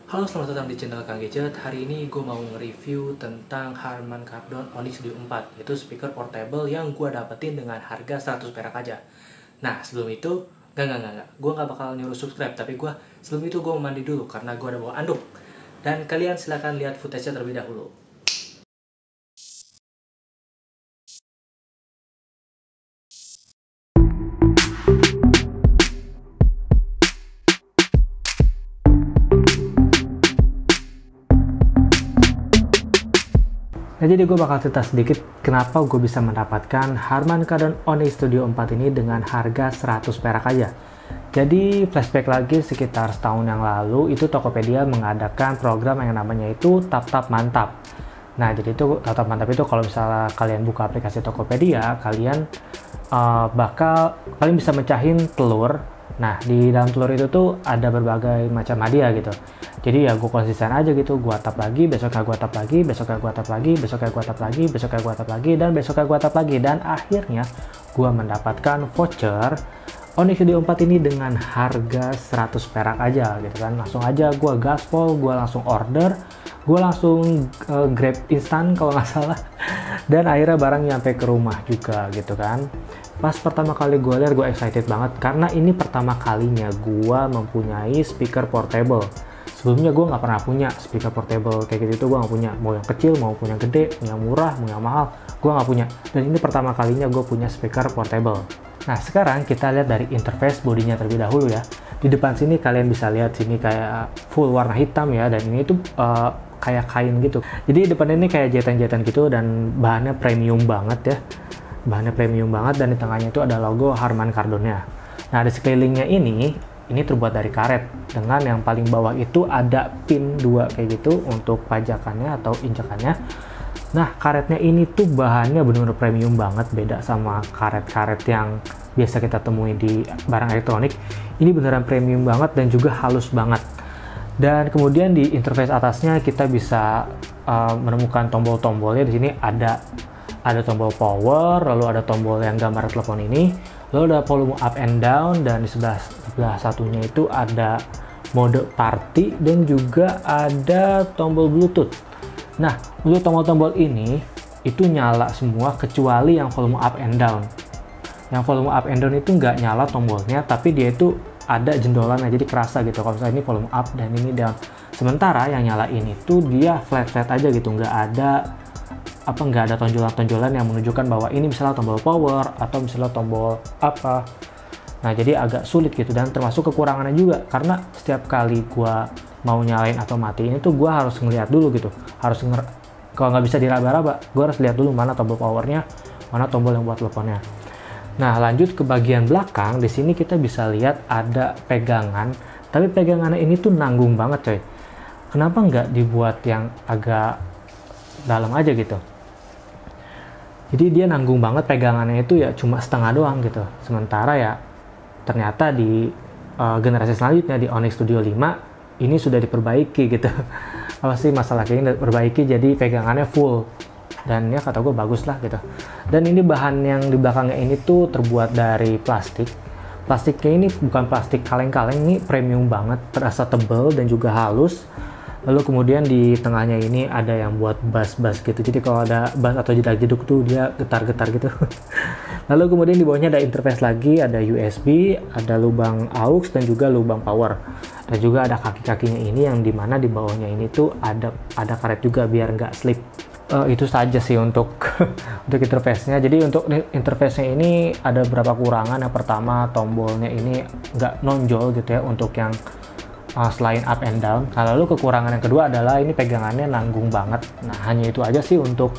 Halo, selamat datang di channel Kang Gadget. Hari ini gue mau nge-review tentang Harman Kardon Onyx Studio 4, yaitu speaker portable yang gue dapetin dengan harga 100 perak aja. Nah, sebelum itu, enggak. Gue nggak bakal nyuruh subscribe, tapi sebelum itu gue mau mandi dulu karena gue ada bawa anduk. Dan kalian silahkan lihat footage-nya terlebih dahulu. Nah, jadi gue bakal cerita sedikit kenapa gue bisa mendapatkan Harman Kardon Onyx Studio 4 ini dengan harga 100 perak aja. Jadi flashback lagi sekitar setahun yang lalu, itu Tokopedia mengadakan program yang namanya itu Tap Tap Mantap. Nah, jadi itu Tap Tap Mantap itu kalau misalnya kalian buka aplikasi Tokopedia, kalian kalian bisa mecahin telur. Nah, di dalam telur itu tuh ada berbagai macam hadiah gitu. Jadi ya gue konsisten aja gitu, gue tap lagi, besoknya gue tap lagi, besoknya gue tap lagi, besoknya gue tap lagi, besoknya gue tap lagi, dan besoknya gue tap lagi. Dan akhirnya gue mendapatkan voucher Onyx Studio 4 ini dengan harga 100 perak aja gitu kan. Langsung aja gue gaspol, gue langsung order, gue langsung grab instan kalau nggak salah. Dan akhirnya barang nyampe ke rumah juga gitu kan. Pas pertama kali gue lihat, gue excited banget karena ini pertama kalinya gue mempunyai speaker portable. Sebelumnya gue nggak pernah punya speaker portable kayak gitu, gue nggak punya. Mau yang kecil, mau punya gede, mau yang murah, mau yang mahal, gue nggak punya. Dan ini pertama kalinya gue punya speaker portable. Nah, sekarang kita lihat dari interface bodinya terlebih dahulu ya. Di depan sini kalian bisa lihat sini kayak full warna hitam ya, dan ini tuh kayak kain gitu. Jadi depan ini kayak jahitan-jahitan gitu dan bahannya premium banget ya. Bahannya premium banget, dan di tengahnya itu ada logo Harman Kardonnya. Nah, di sekelilingnya ini terbuat dari karet, dengan yang paling bawah itu ada pin 2 kayak gitu untuk pajakannya atau injakannya. Nah, karetnya ini tuh bahannya benar-benar premium banget, beda sama karet-karet yang biasa kita temui di barang elektronik. Ini beneran premium banget dan juga halus banget. Dan kemudian di interface atasnya kita bisa menemukan tombol-tombolnya. Di sini ada tombol power, lalu ada tombol yang gambar telepon ini, lalu ada volume up and down, dan di sebelah satunya itu ada mode party dan juga ada tombol Bluetooth. Nah, untuk tombol-tombol ini itu nyala semua kecuali yang volume up and down. Yang volume up and down itu nggak nyala tombolnya, tapi dia itu ada jendolannya, jadi kerasa gitu kalau misalnya ini volume up dan ini down. Sementara yang nyala ini tuh dia flat aja gitu, nggak ada tonjolan-tonjolan yang menunjukkan bahwa ini misalnya tombol power atau misalnya tombol apa. Nah, jadi agak sulit gitu, dan termasuk kekurangannya juga karena setiap kali gua mau nyalain atau matiin itu gua harus ngeliat dulu gitu, kalau nggak bisa diraba-raba, gua harus lihat dulu mana tombol powernya, mana tombol yang buat teleponnya. Nah, lanjut ke bagian belakang. Di sini kita bisa lihat ada pegangan, tapi pegangannya ini tuh nanggung banget coy. Kenapa nggak dibuat yang agak dalam aja gitu? Jadi dia nanggung banget, pegangannya itu ya cuma setengah doang gitu. Sementara ya ternyata di generasi selanjutnya di Onyx Studio 5 ini sudah diperbaiki gitu. Apa sih masalah kayak ini, diperbaiki jadi pegangannya full. Dan ya kata gue bagus lah gitu. Dan ini bahan yang di belakangnya ini tuh terbuat dari plastik. Plastiknya ini bukan plastik kaleng-kaleng, ini premium banget, terasa tebal dan juga halus. Lalu kemudian di tengahnya ini ada yang buat bass gitu. Jadi kalau ada bass atau jedak-jeduk tuh dia getar-getar gitu. Lalu kemudian di bawahnya ada interface lagi, ada USB, ada lubang aux dan juga lubang power. Dan juga ada kaki-kakinya ini yang dimana di bawahnya ini tuh ada karet juga biar nggak slip. Itu saja sih untuk untuk interface-nya. Jadi untuk interface-nya ini ada beberapa kurangan. Yang pertama, tombolnya ini nggak nonjol gitu ya untuk yang selain up and down. Nah, lalu kekurangan yang kedua adalah ini pegangannya nanggung banget. Nah, hanya itu aja sih untuk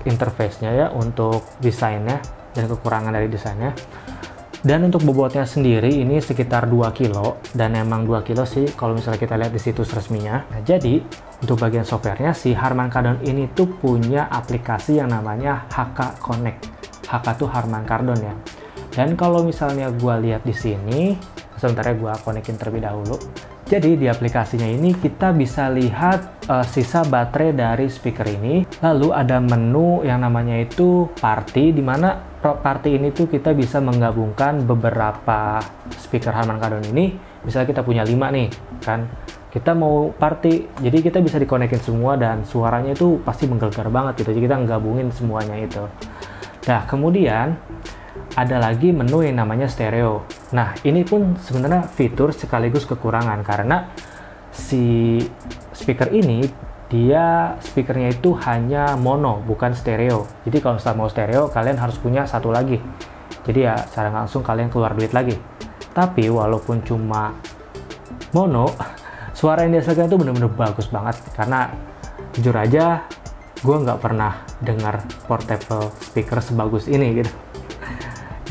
interface-nya ya, untuk desainnya dan kekurangan dari desainnya. Dan untuk bobotnya sendiri ini sekitar 2 kilo, dan emang 2 kilo sih kalau misalnya kita lihat di situs resminya. Nah, jadi untuk bagian softwarenya si Harman Kardon ini tuh punya aplikasi yang namanya HK Connect. HK tuh Harman Kardon ya. Dan kalau misalnya gua lihat di sini, sebentar ya gua connectin terlebih dahulu. Jadi di aplikasinya ini kita bisa lihat sisa baterai dari speaker ini. Lalu ada menu yang namanya itu party, di mana party ini tuh kita bisa menggabungkan beberapa speaker Harman Kardon ini. Misalnya kita punya 5 nih kan, kita mau party, jadi kita bisa dikonekin semua dan suaranya itu pasti menggelegar banget gitu. Jadi kita gabungin semuanya itu. Nah, kemudian ada lagi menu yang namanya stereo. Nah, ini pun sebenarnya fitur sekaligus kekurangan karena si speaker ini dia speakernya itu hanya mono, bukan stereo. Jadi kalau misalnya mau stereo, kalian harus punya satu lagi. Jadi ya secara langsung kalian keluar duit lagi. Tapi walaupun cuma mono, suara yang dihasilkan itu bener-bener bagus banget. Karena jujur aja, gue nggak pernah dengar portable speaker sebagus ini gitu.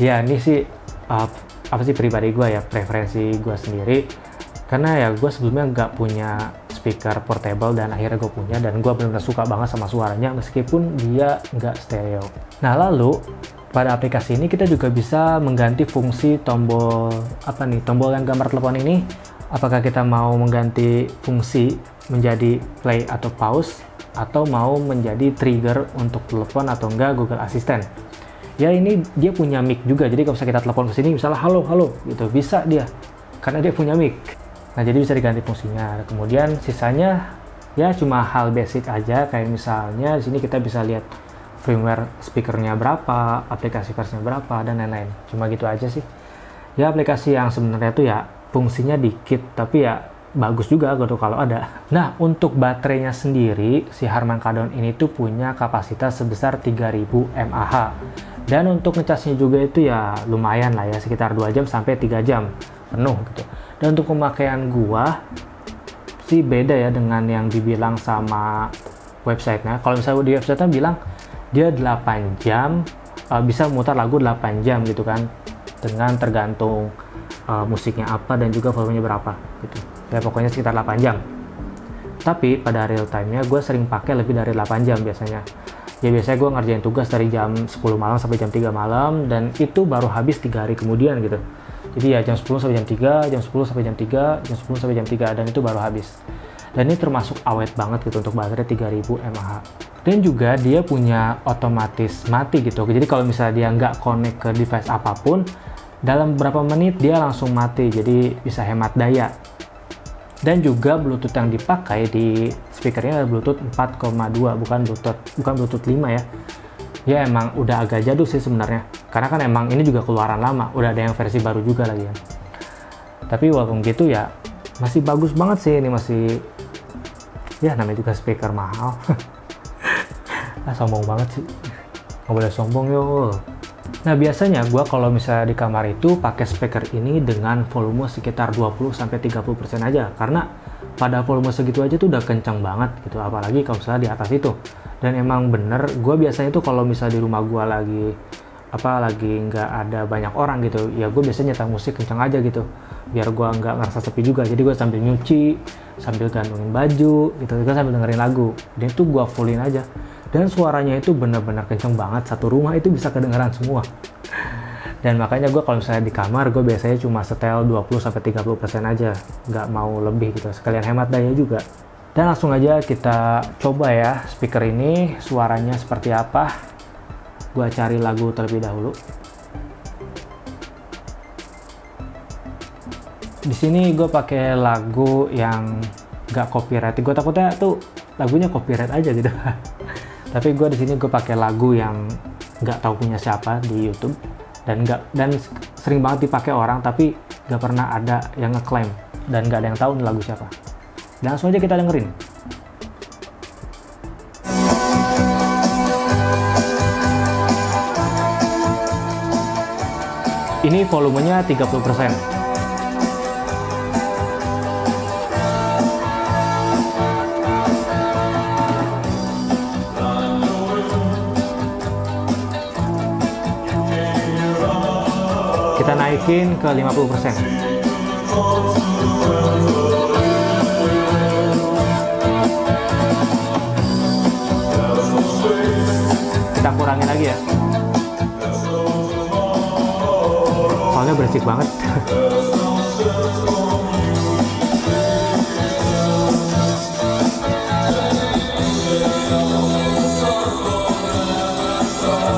Ya ini sih apa sih pribadi gue ya, preferensi gue sendiri. Karena ya gue sebelumnya nggak punya speaker portable dan akhirnya gue punya, dan gue benar-benar suka banget sama suaranya meskipun dia nggak stereo. Nah lalu pada aplikasi ini kita juga bisa mengganti fungsi tombol tombol yang gambar telepon ini. Apakah kita mau mengganti fungsi menjadi play atau pause, atau mau menjadi trigger untuk telepon atau enggak Google Assistant. Ya ini dia punya mic juga, jadi kalau misalnya kita telepon ke sini misalnya halo gitu, bisa dia karena dia punya mic. Nah jadi bisa diganti fungsinya. Kemudian sisanya ya cuma hal basic aja, kayak misalnya di sini kita bisa lihat firmware speakernya berapa, aplikasi versinya berapa, dan lain-lain. Cuma gitu aja sih. Ya aplikasi yang sebenarnya tuh ya fungsinya dikit, tapi ya bagus juga gitu kalau ada. Nah untuk baterainya sendiri, si Harman Kardon ini tuh punya kapasitas sebesar 3000 mAh. Dan untuk ngecasnya juga itu ya lumayan lah ya, sekitar 2 jam sampai 3 jam penuh gitu. Dan untuk pemakaian gua sih beda ya dengan yang dibilang sama websitenya. Kalau misalnya di websitenya bilang dia 8 jam, bisa mutar lagu 8 jam gitu kan, dengan tergantung musiknya apa dan juga volumenya berapa gitu. Ya pokoknya sekitar 8 jam. Tapi pada real time-nya gue sering pakai lebih dari 8 jam biasanya. Ya biasanya gue ngerjain tugas dari jam 10 malam sampai jam 3 malam, dan itu baru habis 3 hari kemudian gitu. Jadi ya jam 10 sampai jam 3, jam 10 sampai jam 3, jam 10 sampai jam 3, dan itu baru habis. Dan ini termasuk awet banget gitu untuk baterai 3000 mAh. Dan juga dia punya otomatis mati gitu. Jadi kalau misalnya dia nggak connect ke device apapun, dalam beberapa menit dia langsung mati, jadi bisa hemat daya. Dan juga Bluetooth yang dipakai di speakernya adalah Bluetooth 4,2, bukan Bluetooth 5 ya. Ya emang udah agak jadul sih sebenarnya, karena kan emang ini juga keluaran lama, udah ada yang versi baru juga lagi kan. Tapi walaupun gitu ya masih bagus banget sih, ini masih ya namanya juga speaker mahal. Sombong banget sih, nggak boleh sombong yo. Nah biasanya gue kalau misalnya di kamar itu pakai speaker ini dengan volume sekitar 20-30% aja, karena pada volume segitu aja tuh udah kencang banget gitu, apalagi kalau misalnya di atas itu. Dan emang bener, gue biasanya tuh kalau misalnya di rumah gue lagi nggak ada banyak orang gitu, ya gue biasanya nyetel musik kencang aja gitu, biar gue nggak ngerasa sepi juga. Jadi gue sambil nyuci, sambil gantungin baju gitu, gue sambil dengerin lagu, dan itu gue fullin aja. Dan suaranya itu benar-benar kenceng banget, satu rumah itu bisa kedengeran semua. Dan makanya gue kalau misalnya di kamar, gue biasanya cuma setel 20-30% aja, nggak mau lebih gitu, sekalian hemat daya juga. Dan langsung aja kita coba ya speaker ini suaranya seperti apa. Gue cari lagu terlebih dahulu. Di sini gue pakai lagu yang nggak copyright. Gue takutnya tuh lagunya copyright aja gitu. Tapi gue di sini gue pakai lagu yang nggak tahu punya siapa di YouTube, dan sering banget dipakai orang, tapi nggak pernah ada yang ngeklaim dan nggak ada yang tahu ini lagu siapa. Dan langsung aja kita dengerin. Ini volumenya 30%. Kita naikin ke 50%. Kita kurangin lagi ya, soalnya berisik banget.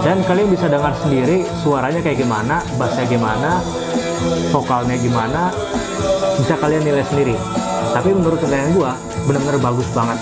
Dan kalian bisa dengar sendiri suaranya kayak gimana, bassnya gimana, vokalnya gimana, bisa kalian nilai sendiri. Tapi menurut penilaian gua bener-bener bagus banget.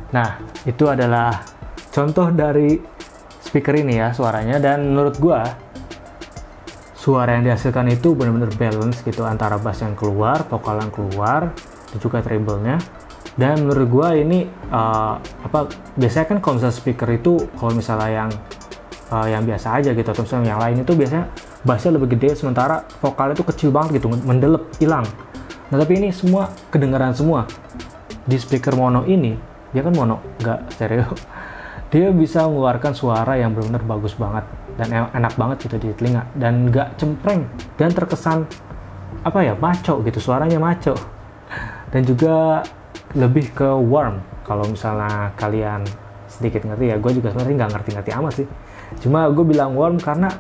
Nah, itu adalah contoh dari speaker ini ya suaranya, dan menurut gua suara yang dihasilkan itu benar-benar balance gitu antara bass yang keluar, vokal yang keluar, dan juga treble-nya. Dan menurut gua ini biasanya kan kalau misalnya speaker itu kalau misalnya yang biasa aja gitu atau misalnya yang lain itu biasanya bassnya lebih gede sementara vokalnya itu kecil banget gitu, mendelep, hilang. Nah, tapi ini semua kedengaran semua. Di speaker mono ini dia kan mono, nggak stereo. Dia bisa mengeluarkan suara yang benar-benar bagus banget dan enak banget gitu di telinga, dan nggak cempreng dan terkesan maco gitu, suaranya maco. Dan juga lebih ke warm. Kalau misalnya kalian sedikit ngerti ya, gue juga sebenarnya nggak ngerti-ngerti amat sih. Cuma gue bilang warm karena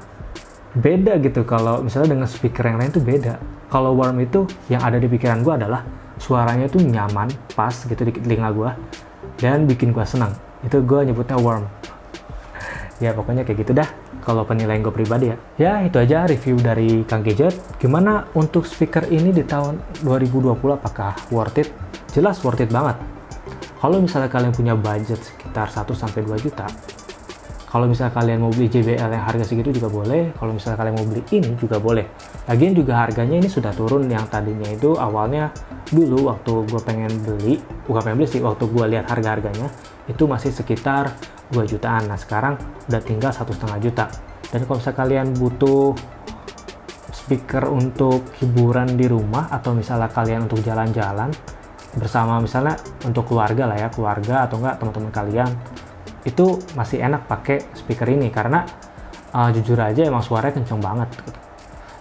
beda gitu. Kalau misalnya dengan speaker yang lain tuh beda. Kalau warm itu yang ada di pikiran gue adalah suaranya tuh nyaman, pas gitu di telinga gue, dan bikin gue senang. Itu gue nyebutnya warm. Ya pokoknya kayak gitu dah kalau penilaian gue pribadi ya. Ya itu aja review dari Kang Gadget. Gimana untuk speaker ini di tahun 2020, apakah worth it? Jelas worth it banget. Kalau misalnya kalian punya budget sekitar 1-2 juta, kalau misalnya kalian mau beli JBL yang harga segitu juga boleh. Kalau misalnya kalian mau beli ini juga boleh. Lagian juga harganya ini sudah turun. Yang tadinya itu awalnya dulu waktu gue pengen beli, bukan pengen beli sih, waktu gue lihat harga-harganya itu masih sekitar 2 jutaan. Nah sekarang udah tinggal 1,5 juta. Dan kalau misalnya kalian butuh speaker untuk hiburan di rumah, atau misalnya kalian untuk jalan-jalan bersama, misalnya untuk keluarga lah ya, keluarga atau enggak teman-teman kalian, itu masih enak pakai speaker ini karena jujur aja emang suaranya kenceng banget gitu.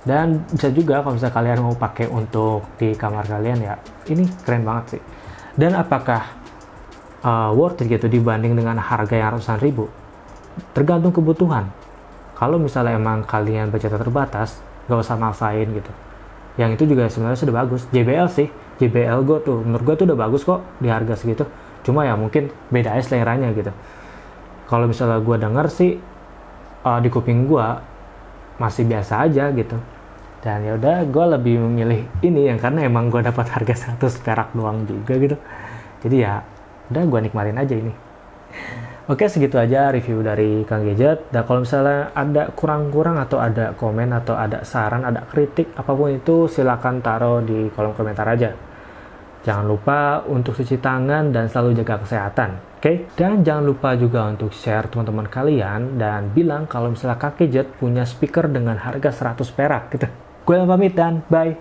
Dan bisa juga kalau misalnya kalian mau pakai untuk di kamar kalian ya, ini keren banget sih. Dan apakah worth it gitu dibanding dengan harga yang ratusan ribu? Tergantung kebutuhan. Kalau misalnya emang kalian budgetnya terbatas, gak usah maksain gitu. Yang itu juga sebenarnya sudah bagus. JBL sih, JBL gue tuh menurut gue tuh udah bagus kok di harga segitu. Cuma ya mungkin beda aja seleranya gitu. Kalau misalnya gue denger sih di kuping gue masih biasa aja gitu. Dan ya udah gue lebih memilih ini yang karena emang gue dapat harga 100 perak doang juga gitu. Jadi ya udah gue nikmatin aja ini. Oke, segitu aja review dari Kang Gadget. Dan kalau misalnya ada kurang-kurang atau ada komen atau ada saran, ada kritik apapun itu, silakan taruh di kolom komentar aja. Jangan lupa untuk cuci tangan dan selalu jaga kesehatan, oke? Dan jangan lupa juga untuk share teman-teman kalian dan bilang kalau misalnya Kang Gadget punya speaker dengan harga 100 perak gitu. Gue yang pamit dan bye!